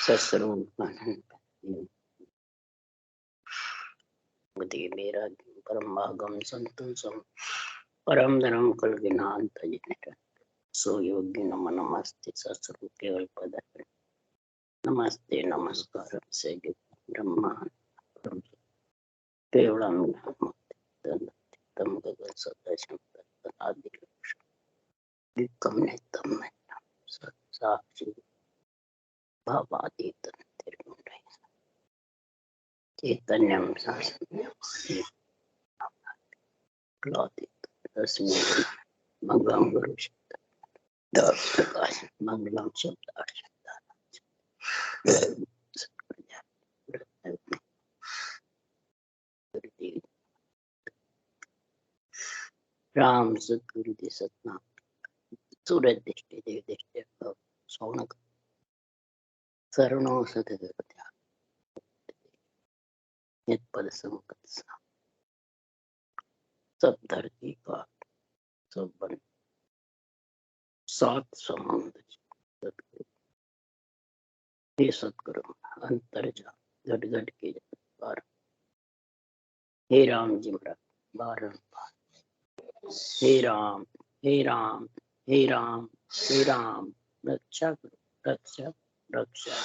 सस्वरूप मेरा परमागम संतोषम परम धर्म कलगिनांत सो योगी नम नमस्ते सस्वरूप केवल पद नमस्ते नमस्कार से ब्रह्मा केवलम तम गगन सदशम आदि विकम नित्यम साक्षी भावातीत चैतन्यम तस्मै मंगलम गुरु प्रकाश मंगलम शब्द राम सतगुरु दे सतनाम सूरज दृष्टि देव दृष्टि सौनक शरणों सतगुरु नित पद संकट सब धरती का सब बन सात समुद्र सतगुरु हे सतगुरु अंतर जा घट घट के बार हे राम जी मरा बारन हे राम हे राम हे राम हे राम रक्षा करो रक्षा रक्षा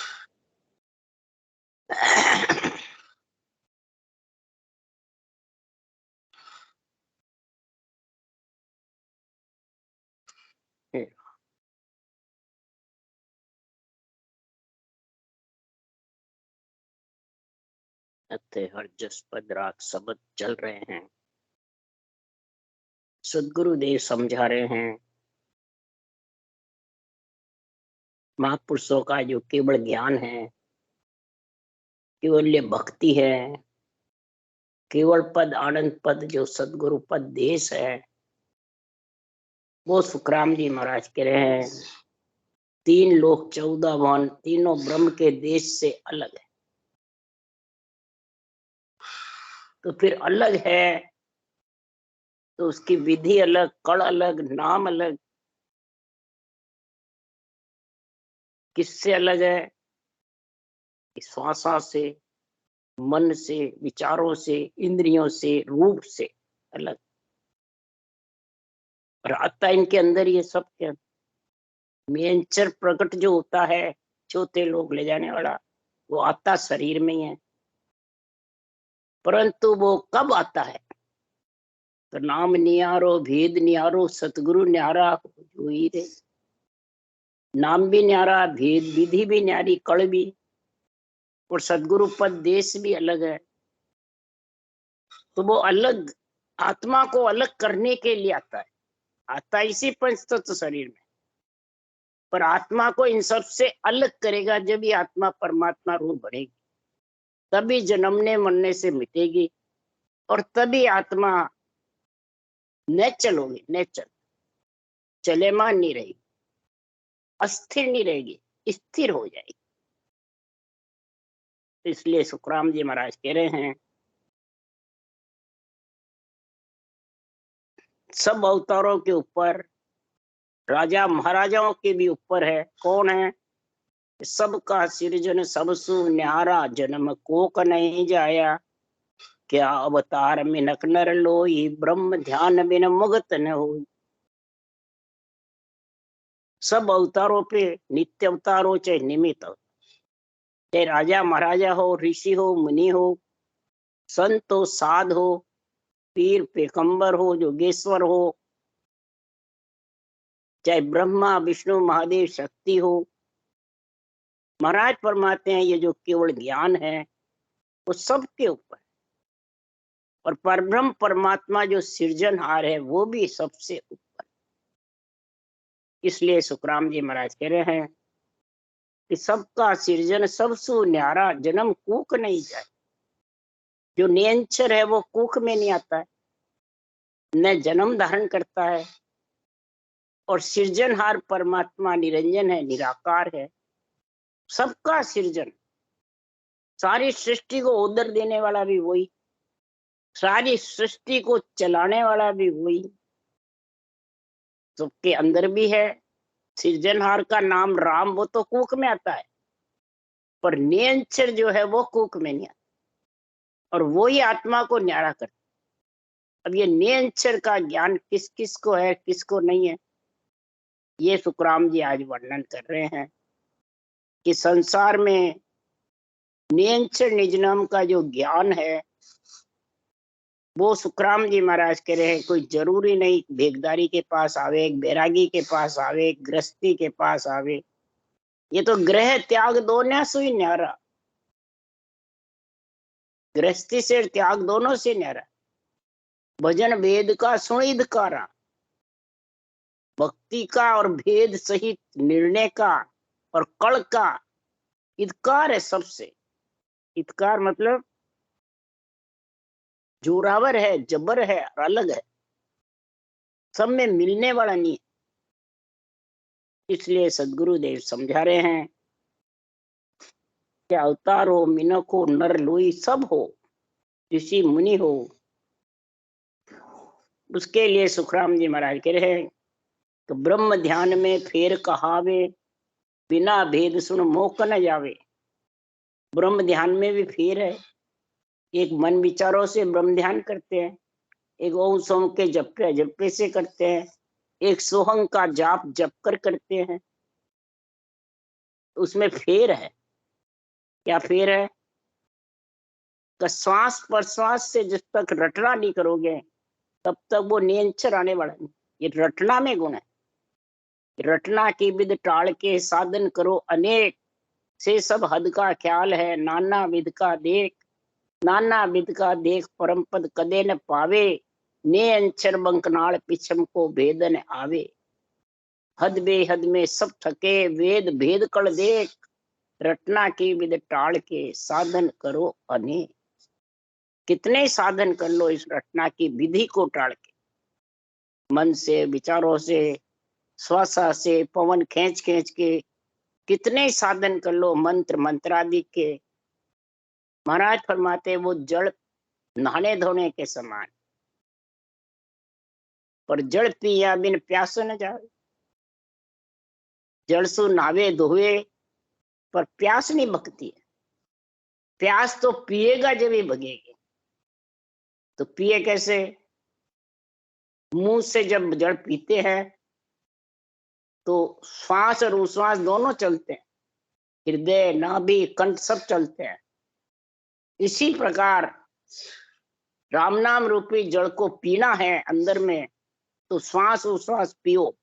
हर जस पद राग शब्द चल रहे हैं। सदगुरुदेव समझा रहे हैं महापुरुषों का जो केवल ज्ञान है, केवल भक्ति है, केवल पद आनंद पद जो सदगुरु पद देश है, वो सुखराम जी महाराज कह रहे हैं 3 लोक 14 वन तीनों ब्रह्म के देश से अलग है। तो फिर अलग है तो उसकी विधि अलग, कड़ अलग, नाम अलग। किससे अलग है? श्वासा से, मन से, विचारों से, इंद्रियों से, रूप से अलग। और आता इनके अंदर ये सब क्या मेंचर प्रकट जो होता है छोटे लोग ले जाने वाला, वो आता शरीर में ही है। परंतु वो कब आता है? तो नाम नियारो, भेद नियारो, सतगुरु न्यारा जो ही रे। नाम भी न्यारा, भेद विधि भी न्यारी, कड़ भी, और सदगुरु पद देश भी अलग है। तो वो अलग आत्मा को अलग करने के लिए आता है। आता इसी पंच तत्व शरीर में, पर आत्मा को इन सब से अलग करेगा जब ये आत्मा परमात्मा रूप बढ़ेगी, तभी जन्मने मरने से मिटेगी और तभी आत्मा नेचल होगी। नेचल चलेमान नहीं रहेगी, अस्थिर नहीं रहेगी, स्थिर हो जाएगी। इसलिए सुखराम जी महाराज कह रहे हैं सब अवतारों के ऊपर, राजा महाराजाओं के भी ऊपर है। कौन है? सबका सृजन सबसु न्यारा, जन्म कोक नहीं जाया, क्या अवतार मिनक नर लोई, ब्रह्म ध्यान बिन मुगत न हो। सब अवतारों पे नित्य अवतार हो चाहे निमित्त हो, चाहे राजा महाराजा हो, ऋषि हो, मुनि हो, संत हो, साध हो, पीर पैगंबर हो, योगेश्वर हो, चाहे ब्रह्मा विष्णु महादेव शक्ति हो, महाराज फरमाते हैं ये जो केवल ज्ञान है वो सबके ऊपर, और परब्रह्म परमात्मा जो सृजनहार है वो भी सबसे ऊपर। इसलिए सुखराम जी महाराज कह रहे हैं कि सबका सृजन सबसु न्यारा, जन्म कूक नहीं जाए। जो नियंचर है वो कूक में नहीं आता है, न जन्म धारण करता है। और सृजनहार परमात्मा निरंजन है, निराकार है, सबका सृजन। सारी सृष्टि को उदर देने वाला भी वही, सारी सृष्टि को चलाने वाला भी वही, सबके अंदर भी है। सृजनहार का नाम राम, वो तो कूक में आता है। पर नियंचर जो है वो कूक में नहीं आता, और वो ही आत्मा को न्यारा करता। अब ये नियंचर का ज्ञान किस किस को है, किसको नहीं है, ये सुखराम जी आज वर्णन कर रहे हैं कि संसार में नियंचर निज नाम का जो ज्ञान है वो सुखराम जी महाराज कह रहे हैं कोई जरूरी नहीं भेगदारी के पास आवे, एक बैरागी के पास आवे, एक गृहस्थी के पास आवे। ये तो ग्रह त्याग दो न सुई न्यारा, गृहस्थी से त्याग दोनों से न्यारा। भजन वेद का सुनिधकारा, भक्ति का और भेद सहित निर्णय का और कल का इदकार है सबसे। इदकार मतलब जोरावर है, जबर है और अलग है, सब में मिलने वाला नहीं है। इसलिए सदगुरुदेव समझा रहे हैं कि अवतार हो, मिनक हो, नर लोई सब हो, ऋषि मुनि हो, उसके लिए सुखराम जी महाराज कह रहे हैं कि ब्रह्म ध्यान में फेर कहावे, बिना भेद सुन मोक न जावे। ब्रह्म ध्यान में भी फेर है, एक मन विचारों से ब्रह्म ध्यान करते हैं, एक ओम सोम के जप्पे से करते हैं, एक सोहंग का जाप जप कर करते हैं। उसमें फेर है। क्या फेर है? कि श्वास प्रश्वास से जिस तक रटना नहीं करोगे तब तक वो नियंचर आने वाला नहीं। ये रटना में गुण है। रटना की विद टाल के साधन करो अनेक, से सब हद का ख्याल है नाना विद का देख। नाना विद का देख परम पद कदे न पावे, ने अंचर बंकनाल पिछम को भेदन आवे। हद बेहद में सब थके वेद भेद कल देख, रटना की विद टाल के साधन करो अनेक। कितने साधन कर लो इस रटना की विधि को टाल के, मन से, विचारों से, श्वासा से, पवन खींच खींच के कितने साधन कर लो, मंत्र मंत्रादि के। महाराज फरमाते वो जल नहाने धोने के समान, पर जल पिया बिन प्यास न जावे। जल सु नावे धोवे पर प्यास नहीं भगती है। प्यास तो पिएगा जब ही भगेगी। तो पिए कैसे? मुंह से जब जल पीते हैं तो श्वास और उश्वास दोनों चलते हैं, हृदय, नाभि, कंठ सब चलते हैं। इसी प्रकार राम नाम रूपी जल को पीना है अंदर में, तो श्वास उश्वास पियो,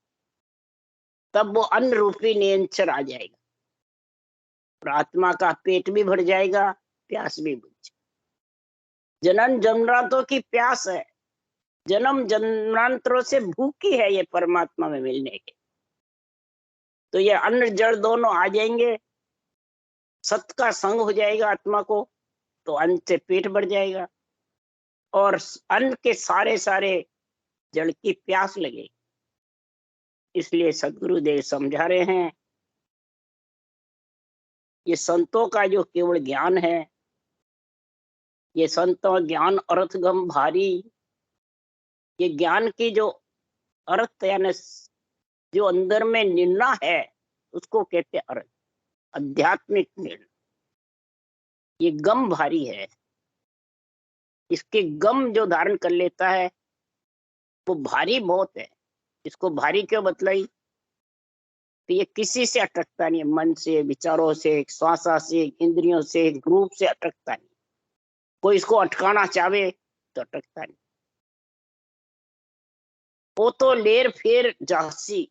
तब वो अन्न रूपी नियंत्रण आ जाएगा और आत्मा का पेट भी भर जाएगा, प्यास भी बुझ जाएगी। जनन जन्मांतरों की प्यास है, जन्म जन्मांतरों से भूखी है ये परमात्मा में मिलने के। तो ये अन्न जल दोनों आ जाएंगे, सत का संग हो जाएगा आत्मा को, तो अन्न से पेट भर जाएगा और अन्न के सारे सारे जल की प्यास लगेगी। इसलिए सदगुरुदेव समझा रहे हैं ये संतों का जो केवल ज्ञान है, ये संतों ज्ञान अर्थगम भारी। ये ज्ञान की जो अर्थ यानी जो अंदर में निर्णय है उसको कहते हैं अर्थ, आध्यात्मिक निर्णय। ये गम भारी है, इसके गम जो धारण कर लेता है वो भारी बहुत है। इसको भारी क्यों बतलाई? तो ये किसी से अटकता नहीं, मन से, विचारों से, श्वासा से, इंद्रियों से, रूप से अटकता नहीं। कोई इसको अटकाना चाहे तो अटकता नहीं। वो तो लेर फेर जासी।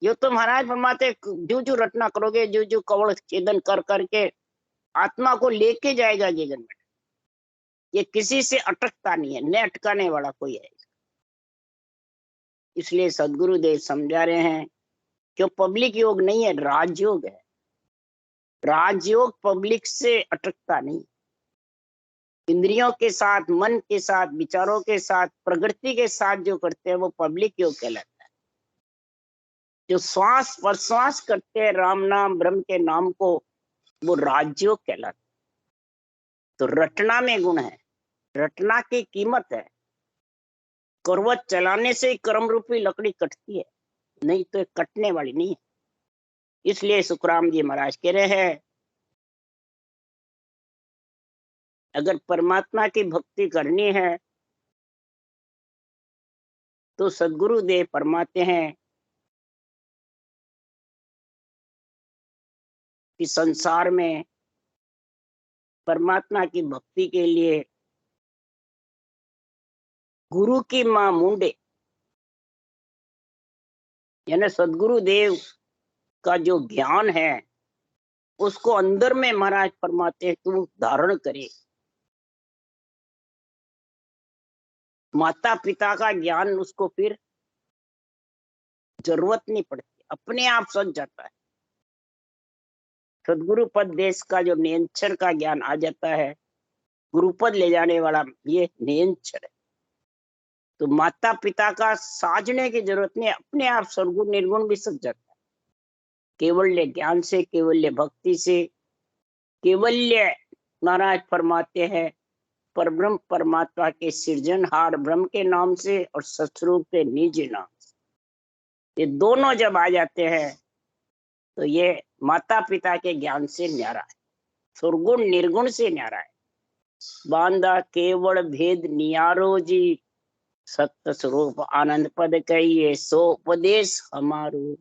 ये तो महाराज फरमाते जो जो रटना करोगे, जो जो कवड़ छेदन कर करके आत्मा को लेके जाएगा जीवन में। ये किसी से अटकता नहीं है, न अटकाने वाला कोई है। इसलिए सदगुरुदेव समझा रहे हैं क्यों पब्लिक योग नहीं है, राजयोग है। राजयोग पब्लिक से अटकता नहीं। इंद्रियों के साथ, मन के साथ, विचारों के साथ, प्रकृति के साथ जो करते हैं वो पब्लिक योग कहलाता है। जो श्वास प्रश्वास करते हैं राम नाम ब्रह्म के नाम को, वो राजयोग कहलाता है। तो रटना में गुण है, रटना की कीमत है। करवट चलाने से ही कर्म रूपी लकड़ी कटती है, नहीं तो कटने वाली नहीं है। इसलिए सुखराम जी महाराज कह रहे हैं अगर परमात्मा की भक्ति करनी है तो सदगुरु देव फरमाते हैं कि संसार में परमात्मा की भक्ति के लिए गुरु की मां मुंडे यानी सदगुरु देव का जो ज्ञान है उसको अंदर में महाराज फरमाते हैं तू धारण करे। माता पिता का ज्ञान उसको फिर जरूरत नहीं पड़ती, अपने आप सज जाता है। सदगुरु पद देश का जो नियंत्रण का ज्ञान आ जाता है, गुरुपद ले जाने वाला ये नियंत्रण है। तो माता पिता का साजने की जरूरत नहीं, अपने आप सर्वगुण निर्गुण भी सज जाता है। केवल्य ज्ञान से, केवल्य भक्ति से, केवल्य महाराज फरमाते हैं परब्रह्म परमात्मा के सृजनहार ब्रह्म के नाम से और सतरूप के निज नाम से, ये दोनों जब आ जाते हैं तो ये माता पिता के ज्ञान से न्यारा है, सुरगुण निर्गुण से न्यारा है। बांधा केवल भेद नियारो जी, सत्य स्वरूप आनंद पद कहिए सो उपदेश हमारो।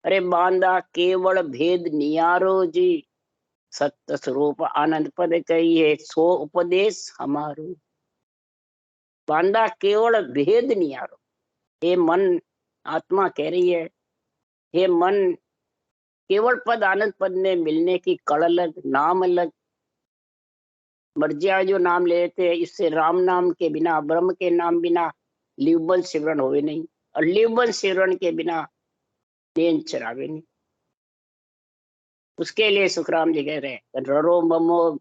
अरे बांधा केवल भेद नियारो जी, सत्य स्वरूप आनंद पद कहिए सो उपदेश हमारो। बांधा केवल भेद नियारो, हे मन आत्मा कह रही है, हे मन केवल पद आनंद पद में मिलने की कड़ अलग, नाम अलग। मर्जिया जो नाम लेते हैं इससे राम नाम के बिना, ब्रह्म के नाम बिना लिवबल सिमरन होवे नहीं, और लिवबल सिमरन के बिना देन चरावे नहीं। उसके लिए सुखराम जी कह रहे हैं ररो ममो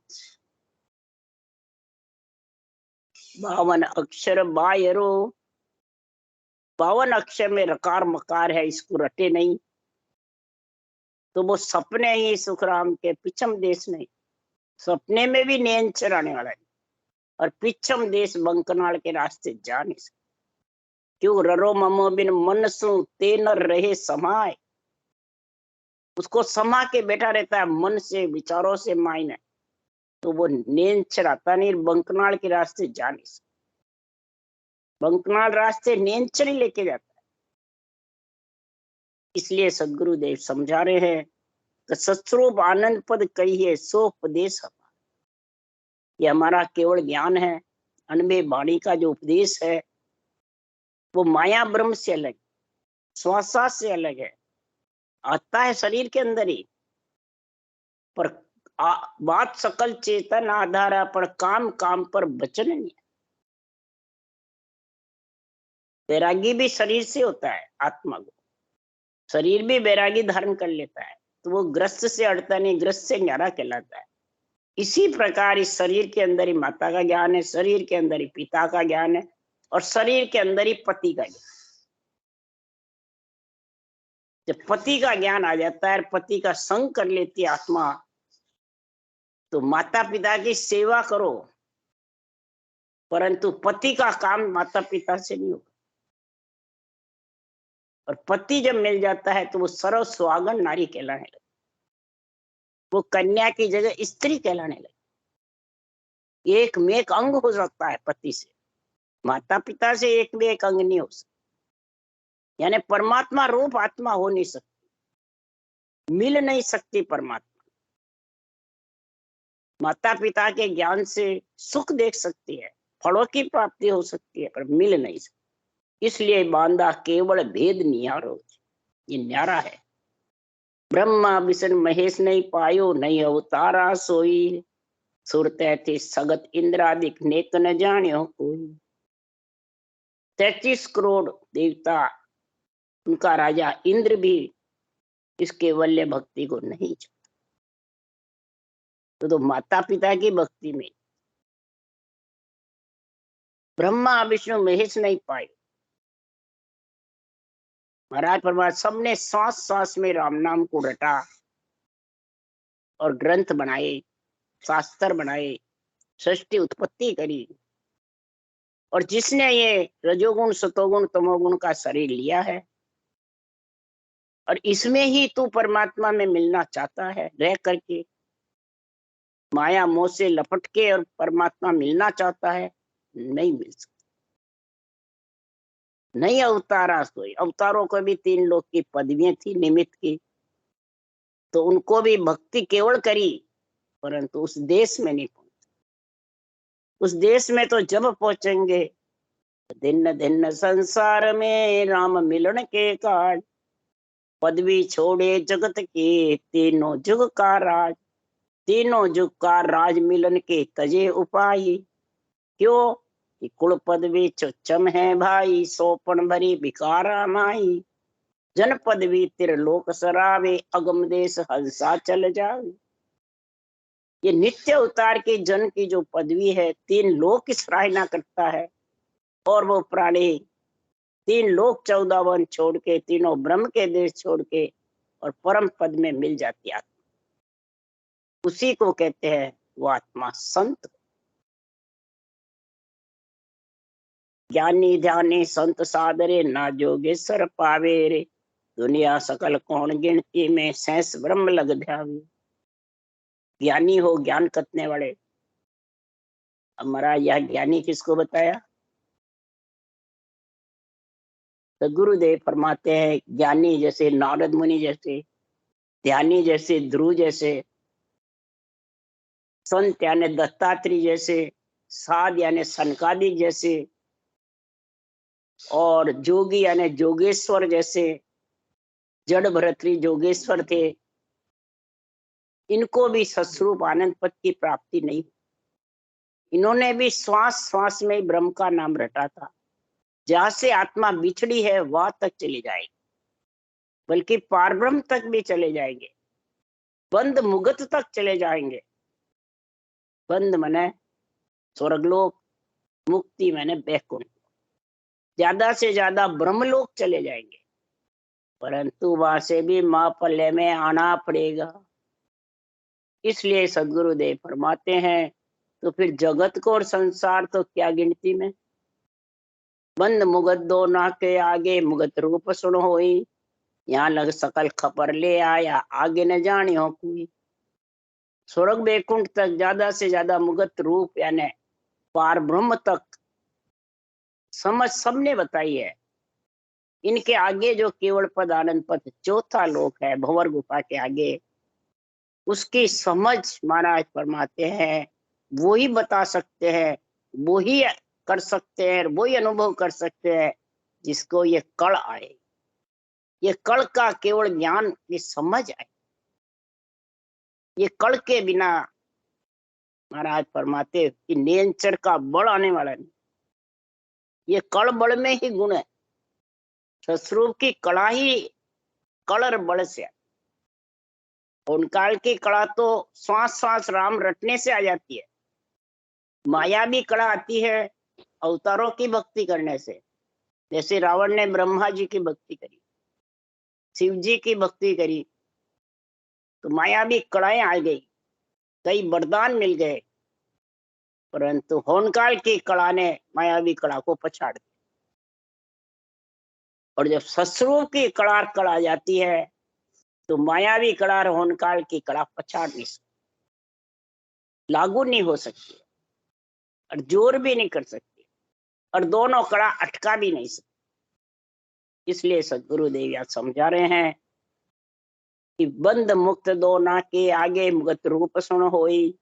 52 अक्षर बायरो। 52 अक्षर में रकार मकार है, इसको रटे नहीं तो वो सपने ही सुखराम के पिछम देश नहीं, सपने में भी नियंत्रण आने वाला है, और पिछम देश बंकनाल के रास्ते जा नहीं सकते। क्यों ररो ममो बिन मन सु ते न रहे समाये, उसको समा के बैठा रहता है मन से, विचारों से मायने, तो वो नियंत्रण आता नहीं, बंकनाल के रास्ते जा नहीं सकते। बंकनाल रास्ते नियंत्रण ही लेके जाता है। इसलिए सदगुरु देव समझा रहे हैं कि सत्स्वरूप आनंद पद कहिए सो उपदेश हमारा। ये हमारा केवल ज्ञान है, अनबे वाणी का जो उपदेश है वो माया ब्रह्म से अलग, श्वासा से अलग है, आता है शरीर के अंदर ही, पर बात सकल चेतन आधारा पर काम काम पर वचन नहीं है। बैरागी भी शरीर से होता है, आत्मा को शरीर भी बैरागी धारण कर लेता है तो वो ग्रस्त से अड़ता नहीं, ग्रस्त से न्यारा कहलाता है। इसी प्रकार इस शरीर के अंदर ही माता का ज्ञान है, शरीर के अंदर ही पिता का ज्ञान है, और शरीर के अंदर ही पति का ज्ञान। जब पति का ज्ञान आ जाता है, पति का संग कर लेती है आत्मा, तो माता पिता की सेवा करो, परंतु पति का काम माता पिता से नहीं होगा। और पति जब मिल जाता है तो वो सर्व सुहागन नारी कहलाने लगे, वो कन्या की जगह स्त्री कहलाने लगे। एक में एक अंग हो सकता है पति से, माता पिता से एक में एक अंग नहीं हो सकता। यानी परमात्मा रूप आत्मा हो नहीं सकती, मिल नहीं सकती परमात्मा। माता पिता के ज्ञान से सुख देख सकती है, फलों की प्राप्ति हो सकती है, पर मिल नहीं सकती। इसलिए बांधा केवल भेद नियारो, ये न्यारा है। ब्रह्मा विष्णु महेश नहीं पायो, नहीं अवतारा सोई, सुरते थे सगत इंद्रादिक नेक न जानियो कोई। 33 करोड़ देवता, उनका राजा इंद्र भी इस केवल्य भक्ति को नहीं चाहता। तो माता पिता की भक्ति में ब्रह्मा विष्णु महेश नहीं पाए। महाराज परमात्मा सबने सांस सांस में राम नाम को रटा और ग्रंथ बनाए, शास्त्र बनाए, सृष्टि उत्पत्ति करी। और जिसने ये रजोगुण सतोगुण तमोगुण का शरीर लिया है और इसमें ही तू परमात्मा में मिलना चाहता है रह करके, माया मोह से लपट के और परमात्मा मिलना चाहता है, नहीं मिल सकता। नहीं अवतारा सोई, अवतारों को भी 3 लोक की पदवियां थी निमित्त की, तो उनको भी भक्ति केवल करी, परंतु उस देश में नहीं पहुंचे। उस देश में तो जब पहुंचेंगे, दिन दिन संसार में राम मिलन के काज, पदवी छोड़े जगत के तीनों जुग का राज, तीनों जुग का राज मिलन के तजे उपाय। क्यों कि कुल पदवी चुच्चम है भाई, सोपन भरी भिकारा माई, जन पदवी त्रिलोक सरावे, अगम देश हंसा चल जावे। ये नित्य अवतार के जन की जो पदवी है, 3 लोक की सराहना करता है, और वो प्राणी 3 लोक 14 वन छोड़ के, तीनों ब्रह्म के देश छोड़ के और परम पद में मिल जाती आत्मा, उसी को कहते हैं वो आत्मा संत। ज्ञानी ध्यानी संत सादरे, ना जोगेश्वर पावे रे, दुनिया सकल कौन गिनती में, सहस ब्रह्म लग ध्यावे। ज्ञानी हो, ज्ञान कथने वाले। हमारा यह ज्ञानी किसको बताया? तो गुरुदेव फरमाते हैं ज्ञानी जैसे नारद मुनि जैसे, ध्यानी जैसे ध्रुव जैसे, संत यानी दत्तात्रेय जैसे, साध यानी सनकादिक जैसे, और जोगी यानी जोगेश्वर जैसे, जड़ भरतरी जोगेश्वर थे। इनको भी सस्वरूप आनंद पद की प्राप्ति नहीं, इन्होंने भी श्वास श्वास में ब्रह्म का नाम रटा था। जहां से आत्मा बिछड़ी है वहां तक चली जाएगी, बल्कि पारब्रह्म तक भी चले जाएंगे, बंद मुगत तक चले जाएंगे। बंद मने स्वर्गलोक, मुक्ति मैंने बैकुंठ, ज्यादा से ज्यादा ब्रह्मलोक चले जाएंगे, परंतु वहां से भी महाप्रलय में आना पड़ेगा। इसलिए सदगुरुदेव फरमाते हैं, तो फिर जगत को और संसार तो क्या गिनती में। बंद मुगत दो ना के आगे, मुगत रूप सुन होई, यहाँ लग सकल खबर ले आया, आगे न जाने हो कोई। स्वर्ग बैकुंठ तक ज्यादा से ज्यादा मुगत रूप यानी पार ब्रह्म तक समझ सबने बताई है। इनके आगे जो केवल पद आनंद पद चौथा लोक है, भंवर गुफा के आगे, उसकी समझ महाराज फरमाते हैं वो ही बता सकते हैं, वो ही कर सकते हैं, वो ही अनुभव कर सकते हैं जिसको ये कल आए, ये कल का केवल ज्ञान की समझ आए। ये कल के बिना महाराज फरमाते कि नियंचर का बल आने वाला नहीं। ये कल बल में ही गुण है, सस्वरूप की कला ही कल और बल से। काल की कला तो श्वास श्वास राम रटने से आ जाती है, माया भी कला आती है अवतारों की भक्ति करने से। जैसे रावण ने ब्रह्मा जी की भक्ति करी, शिव जी की भक्ति करी, तो माया भी कलाएं आ गई, कई वरदान मिल गए, परंतु होनकाल की कला ने मायावी कला को पछाड़ दिया। और जब सस्वरूप की कला कला जाती है तो मायावी कला और होनकाल की कला पछाड़ नहीं सकती, लागू नहीं हो सकती, और जोर भी नहीं कर सकती, और दोनों कला अटका भी नहीं सकती। इसलिए सदगुरुदेव यहाँ समझा रहे हैं कि बंद मुक्त दो ना के आगे, मुगत रूप सुन होई,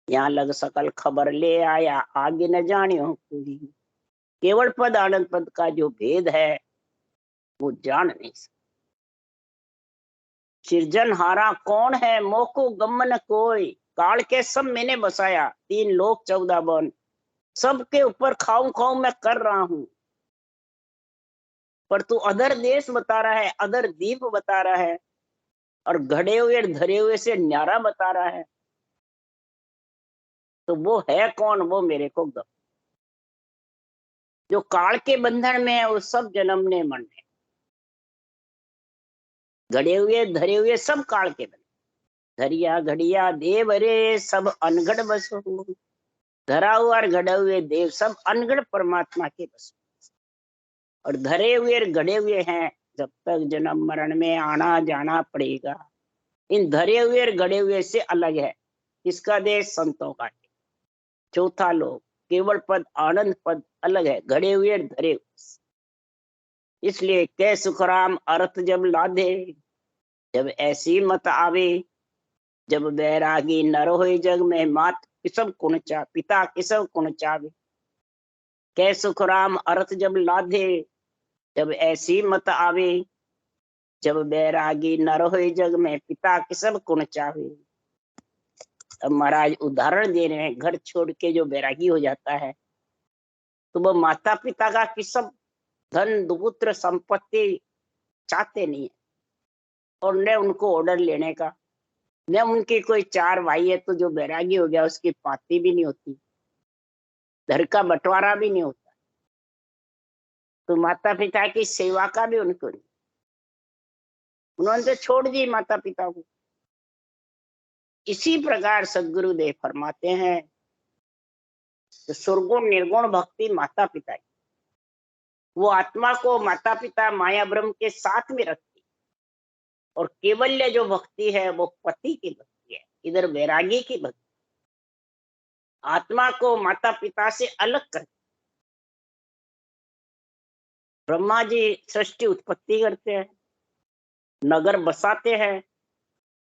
यहाँ लग सकल खबर ले आया, आगे न जाने हो कोई। केवल पद आनंद पद का जो भेद है वो जान नहीं सकते। सृजनहारा कौन है, मोको गमन कोई, काल के सब मैंने बसाया, 3 लोक 14 वन, सबके ऊपर खाऊं खाऊं मैं कर रहा हूं। पर तू अदर देश बता रहा है, अदर दीप बता रहा है, और घड़े हुए धरे हुए से न्यारा बता रहा है, तो वो है कौन? वो मेरे को गम। जो काल के बंधन में है वो सब जन्म ने मन है, घड़े हुए धरे हुए सब काल के बंधन, धरिया घड़िया देव रे सब अनगढ़ बस हो, धरा हुआ और घड़े हुए देव सब अनगढ़ परमात्मा के बस, और धरे हुए और घड़े हुए हैं, जब तक जन्म मरण में आना जाना पड़ेगा। इन धरे हुए और घड़े हुए से अलग है, किसका देश? संतों का देश। चौथा लोक, केवल पद, आनंद पद अलग है, घड़े हुए धरे हुए। इसलिए कै सुखराम अर्थ जब लादे, जब ऐसी मत आवे, जब बैरागी नर होए जग में, मात किसब कुण चा, पिता किसब कुण चावे। कै सुखराम अर्थ जब लादे, जब ऐसी मत आवे, जब बैरागी नर होए जग में, पिता किसब कुण चावे। अब महाराज उदाहरण दे रहे हैं, घर छोड़ के जो बैरागी हो जाता है तो वो माता पिता का किसब धन पुत्र संपत्ति चाहते नहीं है, और न उनको ऑर्डर लेने का, न उनके कोई चार भाई है तो जो बैरागी हो गया उसकी पाती भी नहीं होती, घर का बंटवारा भी नहीं होता, तो माता पिता की सेवा का भी उनको नहीं, उन्होंने तो छोड़ दी माता पिता को। इसी प्रकार सदगुरुदेव फरमाते हैं तो सुरगुण निर्गुण भक्ति माता पिता की, वो आत्मा को माता पिता माया ब्रह्म के साथ में रखती, और केवल्य जो भक्ति है वो पति की भक्ति है, इधर वैरागी की भक्ति, आत्मा को माता पिता से अलग कर। ब्रह्मा जी सृष्टि उत्पत्ति करते हैं, नगर बसाते हैं,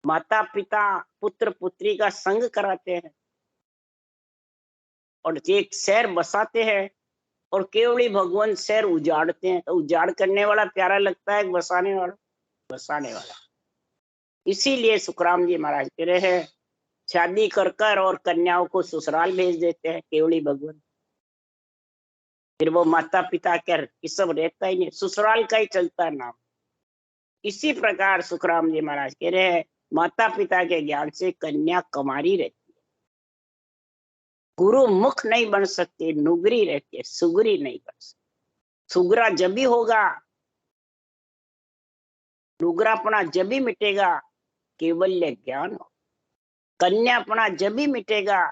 माता पिता पुत्र पुत्री का संग कराते हैं, और एक शहर बसाते हैं, और केवली भगवान शहर उजाड़ते हैं। तो उजाड़ करने वाला प्यारा लगता है, बसाने वाला बसाने वाला। इसीलिए सुखराम जी महाराज कह रहे हैं, शादी कर कर और कन्याओं को ससुराल भेज देते हैं केवली भगवान, फिर वो माता पिता कर ये सब रहता ही नहीं, ससुराल का ही चलता है नाम। इसी प्रकार सुखराम जी महाराज कह रहे हैं, माता पिता के ज्ञान से कन्या कमारी रहती है, गुरु मुख नहीं बन सकती, नुगरी रहती है, सुगरी नहीं बन सकती। सुगरा जब भी होगा, नुगरापना जब भी मिटेगा, केवल्य ज्ञान हो। कन्यापना जब भी मिटेगा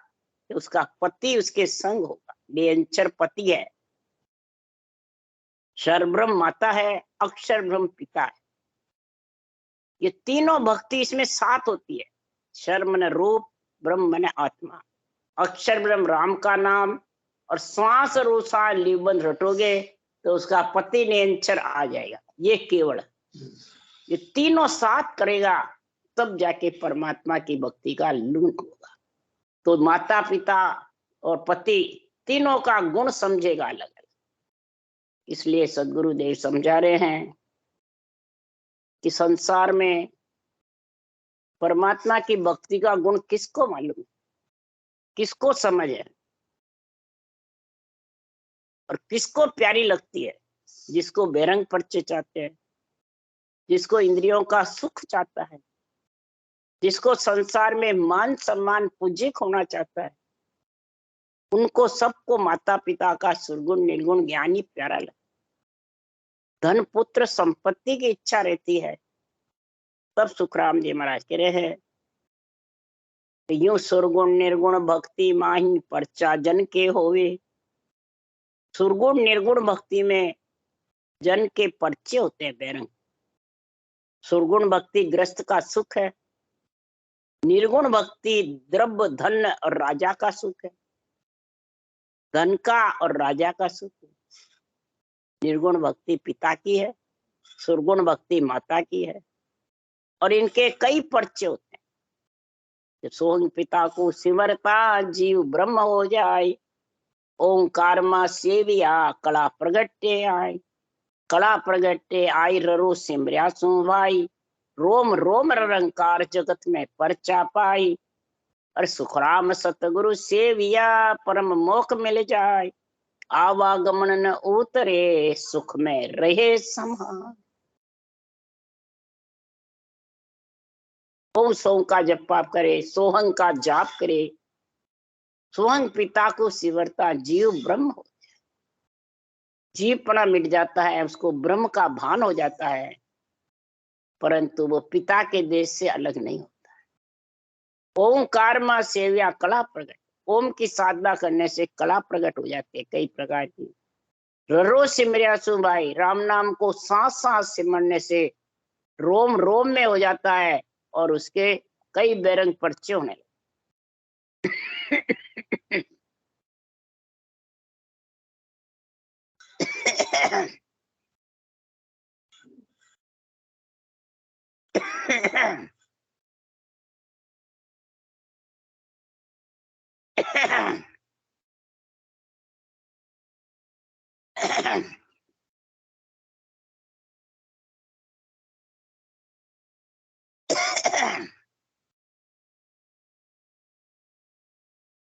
तो उसका पति उसके संग होगा, निरंतर पति है, क्षर ब्रह्म माता है, अक्षर ब्रह्म पिता है। ये तीनों भक्ति इसमें साथ होती है। क्षर मने रूप, ब्रह्म मने आत्मा, अक्षर ब्रह्म राम का नाम, और श्वास रूसा लिबंध रटोगे तो उसका पति निरंतर आ जाएगा। ये केवल ये तीनों साथ करेगा तब जाके परमात्मा की भक्ति का लुंक होगा। तो माता पिता और पति तीनों का गुण समझेगा अलग अलग। इसलिए सदगुरुदेव समझा रहे हैं कि संसार में परमात्मा की भक्ति का गुण किसको मालूम, किसको समझ है, और किसको प्यारी लगती है? जिसको बेरंग पर्चे चाहते हैं, जिसको इंद्रियों का सुख चाहता है, जिसको संसार में मान सम्मान पूज्यक होना चाहता है, उनको सबको माता पिता का सुरगुण निर्गुण ज्ञानी प्यारा लगता है। धन पुत्र संपत्ति की इच्छा रहती है, तब सुखराम जी महाराज कह रहे हैं, यूं सुरगुण निर्गुण भक्ति माही परचा जन के होवे। सुरगुण निर्गुण भक्ति में जन के पर्चे होते हैं बेरंग। सुरगुण भक्ति ग्रस्त का सुख है, निर्गुण भक्ति द्रव्य धन और राजा का सुख है, धन का और राजा का सुख है। निर्गुण भक्ति पिता की है, सुरगुण भक्ति माता की है, और इनके कई पर्चे होते हैं। जब सोहंग पिता को सिमरता जीव ब्रह्म हो जाए, ओंकार मां सेविया कला प्रगटे आए, कला प्रगटे आई ररो सिमरिया सु भाई, रोम रोम रंकार जगत में परचा पाई, और सुखराम सतगुरु सेविया परम मोख मिल जाए, आवागमन न उतरे सुख में रहे समान। ओम सोम का जप पाप करे, सोहंग का जाप करे, सोहंग पिता को सिमरता जीव ब्रह्म हो, जीवपना मिट जाता है, उसको ब्रह्म का भान हो जाता है, परंतु वो पिता के देश से अलग नहीं होता है। ओंकार मां सेव्या कला प्रगट, ओम की साधना करने से कला प्रकट हो जाती है कई प्रकार की। ररो सिमरिया सुभाई, राम नाम को सांस सांस सिमरने से रोम रोम में हो जाता है, और उसके कई बेरंग पर्चे होने लगे।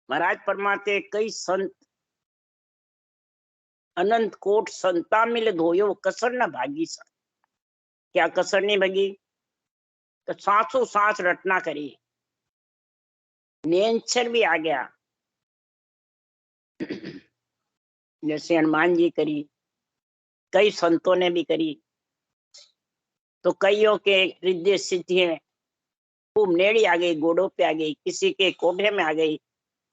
महाराज परमाते कई संत अनंत कोट संता मिल धोयो कसर न भागी सा। क्या कसर नहीं भागी? तो सांसों सांस रटना करी, नेंचर भी आ गया। जैसे हनुमान जी करी, कई संतों ने भी करी, तो कईयों के रिद्धि सिद्धियां खूब नेड़ी आ गई, घोड़ों पे आ गई, किसी के कोठे में आ गई,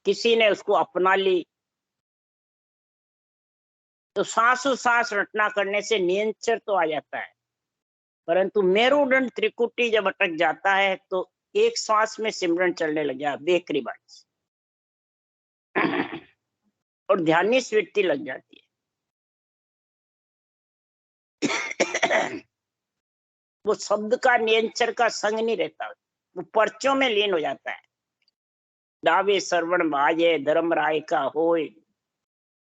किसी ने उसको अपना ली। तो सांसों सांस रटना करने से नियंत्रण तो आ जाता है, परंतु मेरुदंड त्रिकुटी जब अटक जाता है तो एक श्वास में सिमरन चलने लग गया बेकरी बात से, और ध्यानी स्वीटती लग जाती है। वो शब्द का नियंत्रण का संग नहीं रहता, वो पर्चों में लीन हो जाता है। दावे श्रवण बाजे धर्म राय का होय,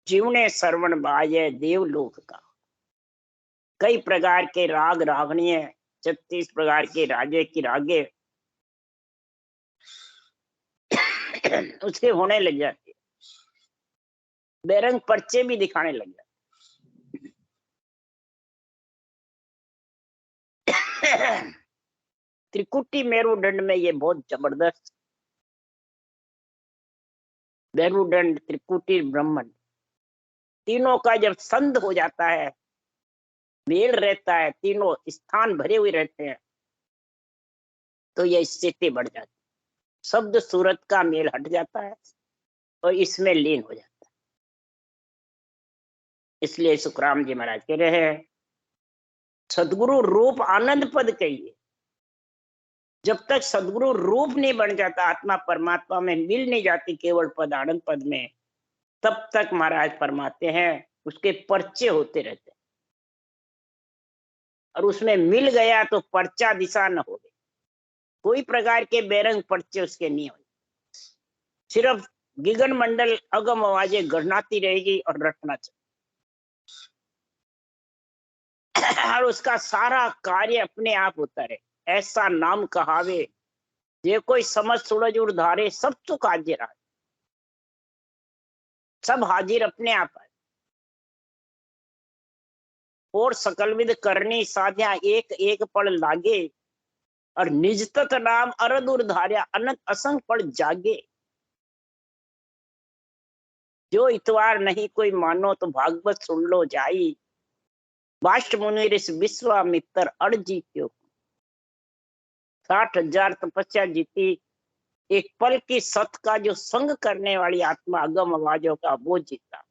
जीवने श्रवण बाजे देवलोक का। कई प्रकार के राग रागणीय 36 प्रकार के राजे की रागे उसके होने लग जाती है, बेरंग पर्चे भी दिखाने लग जाते। त्रिकुटी मेरुदंड में ये बहुत जबरदस्त, मेरुदंड त्रिकुटी ब्रह्मंड तीनों का जब संध हो जाता है, मेल रहता है, तीनों स्थान भरे हुए रहते हैं, तो यह स्थिति बढ़ जाती है। शब्द सूरत का मेल हट जाता है और इसमें लीन हो जाता है। इसलिए सुखराम जी महाराज कह रहे हैं, सदगुरु रूप आनंद पद कहिए। जब तक सदगुरु रूप नहीं बन जाता, आत्मा परमात्मा में मिल नहीं जाती केवल पद आनंद पद में, तब तक महाराज फरमाते हैं उसके पर्चे होते रहते हैं, और उसमें मिल गया तो पर्चा दिशा न हो गई। कोई प्रकार के बेरंग पर्चे उसके नहीं हो, सिर्फ गिगन मंडल अगम आवाजें गढ़नाती रहेगी और रटना चाहिए। और उसका सारा कार्य अपने आप होता रहे। ऐसा नाम कहावे जे कोई समझ सूरज उधारे, सब चुक हाजिर आए, सब हाजिर अपने आप आए। और सकलविद करनी साध्या एक एक पल लागे, और निजतत नाम अरदुर धार्या अनंत असंग पल जागे। जो इतवार नहीं कोई मानो तो भागवत सुन लो जाई, बाष्ट मुनि ऋषि विश्वामित्र अर्जी क्यों। 60,000 तपस्या जीती, एक पल की सत का जो संग करने वाली आत्मा अगम आवाजों का वो जीता।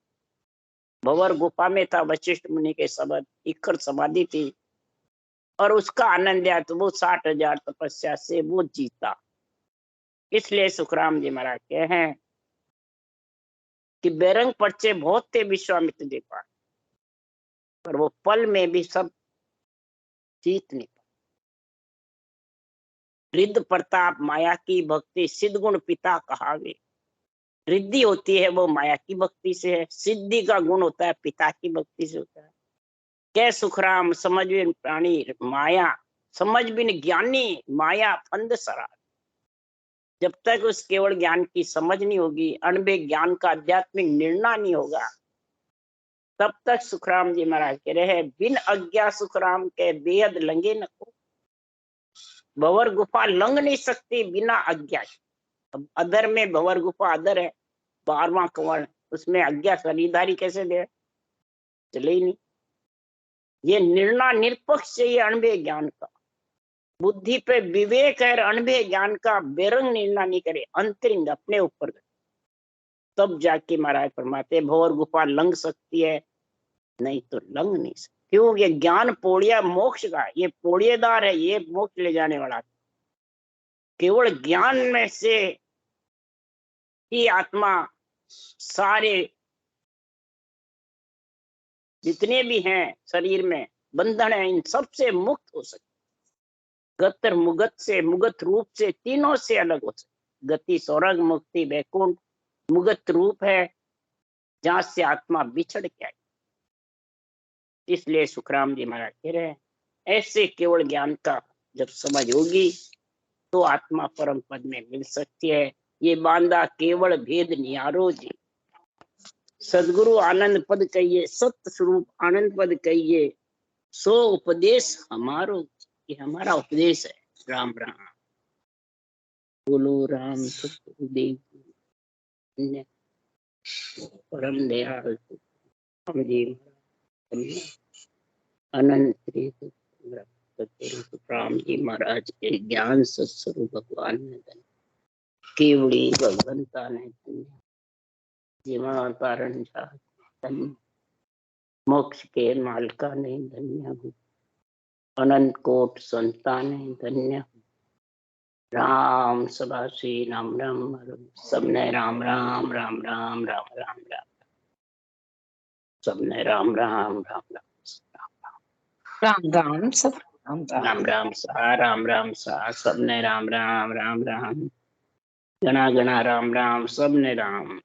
भंवर गुफा में था वशिष्ठ मुनि के शब्द, इखर समाधि थी और उसका आनंद लिया, तो वो 60,000 तपस्या से वो जीता। इसलिए सुखराम जी महाराज कहे हैं कि बेरंग पर्चे बहुत थे विश्वामित्र जी पास, पर वो पल में भी सब जीत नहीं पाए। रिद्ध प्रताप माया की भक्ति, सिद्ध गुण पिता कहावे। रिद्धि होती है वो माया की भक्ति से है, सिद्धि का गुण होता है पिता की भक्ति से होता है। कै सुखराम समझ बिन प्राणी माया, समझ बिन ज्ञानी माया फंद सरा। जब तक उस केवल ज्ञान की समझ नहीं होगी, अणबे ज्ञान का आध्यात्मिक निर्णय नहीं होगा, तब तक सुखराम जी महाराज कह रहे हैं, बिन अज्ञा सुखराम के बेहद लंगे न को। भंवर गुफा लंघ नहीं सकती बिना आज्ञा। अब अदर में भंवर गुफा अदर है, 12वां कंवड़, उसमें आज्ञा खरीदारी कैसे दे, चले ही नहीं। ये निर्णय निरपक्ष चाहिए अणबे ज्ञान का, बुद्धि पे विवेक है, अणबे ज्ञान का बेरंग निर्णय नहीं करे, अंतरिंग अपने ऊपर, तब जाके महाराज फरमाते भंवर गुफा लंघ सकती है, नहीं तो लंघ नहीं सकती। क्यों? ये ज्ञान पोड़िया मोक्ष का, ये पोड़िएदार है, ये मोक्ष ले जाने वाला। केवल ज्ञान में से ही आत्मा सारे जितने भी हैं शरीर में बंधन है, इन सब से मुक्त हो सके। गतर मुगत से, मुगत रूप से, तीनों से अलग हो सके। गति स्वर्ग, मुक्ति वैकुंठ, मुगत रूप है जहां से आत्मा बिछड़ के आई। इसलिए सुखराम जी महाराज कह रहे हैं, ऐसे केवल ज्ञान का जब समझ होगी तो आत्मा परम पद में मिल सकती है। ये बांधा केवल भेद निहारो जी। सदगुरु आनंद पद कहिए, सत्य स्वरूप आनंद पद कहिए, सो उपदेश हमारो। ये हमारा उपदेश है। राम राम। बोलो राम सतगुरुदेव परम दयाल राम जी अनंत श्री राम जी महाराज के ज्ञान सत्स्वरूप भगवान ने धन्य, केवड़ी भगवंता ने धन्य, जीवन कारण धन्य, मोक्ष के मालका ने धन्य, अनंत कोट संतान ने धन्य। राम सभासी राम राम सबने राम राम राम राम राम राम राम सबने राम राम राम राम राम सब राम राम राम सा राम राम सा सबने राम राम राम राम गणा गणा राम राम सबने राम